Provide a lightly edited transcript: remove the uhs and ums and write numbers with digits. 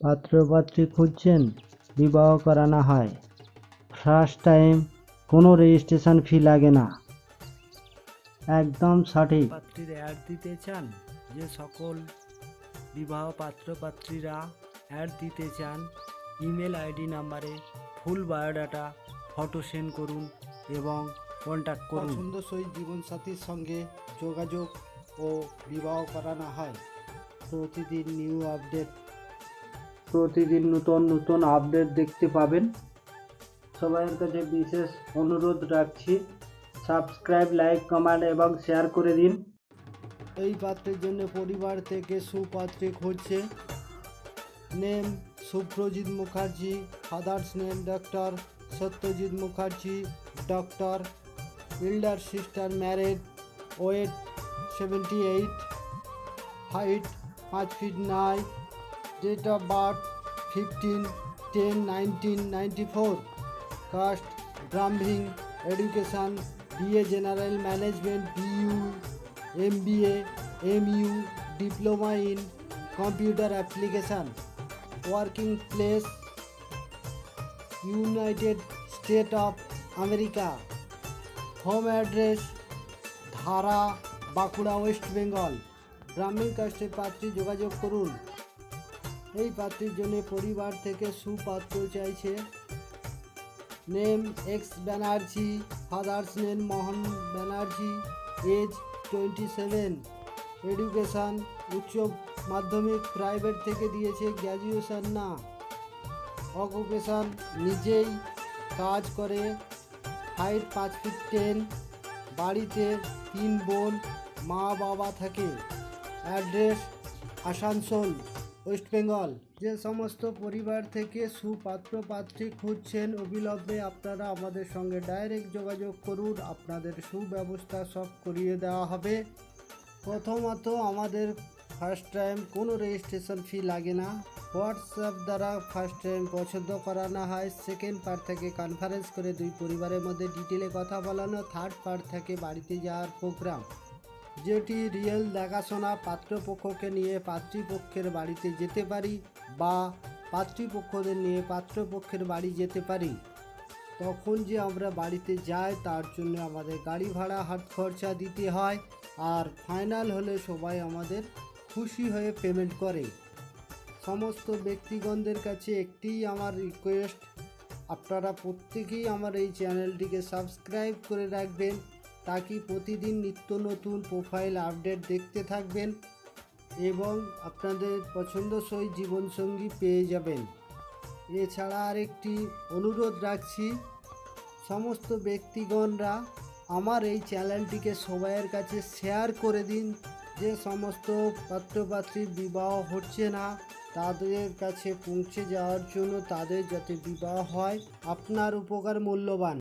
পাত্রপাত্রী খুঁজছেন, বিবাহ করানো হয়। ফার্স্ট টাইম, কোনো রেজিস্ট্রেশন ফি লাগে না। একদম সঠিক। পাত্রীর অ্যাড দিতে চান, যে সকল বিবাহ পাত্রপাত্রীরা অ্যাড দিতে চান, ইমেল আইডি নাম্বারে ফুল বায়োডাটা ফটো সেন্ড করুন এবং কন্ট্যাক্ট করুন। পছন্দসই জীবনসাথীর সঙ্গে যোগাযোগ ও বিবাহ করানো হয়। প্রতিদিন নিউ আপডেট, প্রতিদিন নতুন আপডেট দেখতে পাবেন। সবাইয়ের কাছে বিশেষ অনুরোধ রাখছি, সাবস্ক্রাইব, লাইক, কমেন্ট এবং শেয়ার করে দিন। এই পাত্রের জন্য পরিবার থেকে সুপাত্রী খুঁজছে। Name Suprajit Mukherjee, father's name doctor Satyajit Mukherjee, doctor, elder sister, married, weight 78, height 5 feet 9, date of birth 15/10/1994, caste Brahmin, education BA general management, BU, MBA, MU, diploma in computer application, working place United State of America, home address Dhara, Bankura, West Bengal. ব্রাহ্মণ কাস্টের পাত্রী যোগাযোগ করুন। এই পাত্রীর জন্য পরিবার থেকে সুপাত্র চাইছে। Name X Banerjee, father's name Mohan Banerjee, age 27, education উচ্চ মাধ্যমিক প্রাইভেট থেকে দিয়েছে, গ্র্যাজুয়েশন না। অকুপেশান নিজেই কাজ করে, হাইট 5 feet 10, বাড়িতে 3 বোন, মা বাবা থাকে। Address Asansol, West Bengal. যে সমস্ত পরিবার থেকে সুপাত্র পাত্রী খুঁজছেন, অবিলম্বে আপনারা আমাদের সঙ্গে ডাইরেক্ট যোগাযোগ করুন, আপনাদের সুব্যবস্থা সব করিয়ে দেওয়া হবে। প্রথমত আমাদের ফার্স্ট টাইম কোনো রেজিস্ট্রেশন ফি লাগে না। হোয়াটসঅ্যাপ দ্বারা ফার্স্ট টাইম পছন্দ করানো হয়। সেকেন্ড পার্ট থেকে কনফারেন্স করে দুই পরিবারের মধ্যে ডিটেলে কথা বলানো। থার্ড পার্ট থেকে বাড়িতে যাওয়ার প্রোগ্রাম, যেটি রিয়েল দেখাশোনা। পাত্রপক্ষকে নিয়ে পাত্রীপক্ষের বাড়িতে যেতে পারি বা পাত্রীপক্ষদের নিয়ে পাত্রপক্ষের বাড়ি যেতে পারি। তখন যে আমরা বাড়িতে যাই তার জন্য আমাদের গাড়ি ভাড়া হাত খরচা দিতে হয়। আর ফাইনাল হলে সবাই আমাদের খুশি হয়ে পেমেন্ট করে। সমস্ত ব্যক্তিগণদের কাছে একটিই আমার রিকোয়েস্ট, আপনারা প্রত্যেকেই আমার এই চ্যানেলটিকে সাবস্ক্রাইব করে রাখবেন, তাকি প্রতিদিন নিত্য নতুন প্রোফাইল আপডেট দেখতে থাকবেন এবং আপনাদের পছন্দসই জীবনসঙ্গী পেয়ে যাবেন। এছাড়া আরেকটি অনুরোধ রাখছি, সমস্ত ব্যক্তিগণরা আমার এই চ্যানেলটিকে সবাইয়ের কাছে শেয়ার করে দিন। যে সমস্ত পাত্রপাত্রীর বিবাহ হচ্ছে না তাদের কাছে পৌঁছে যাওয়ার জন্য, তাদের যাতে বিবাহ হয়। আপনার উপকার মূল্যবান।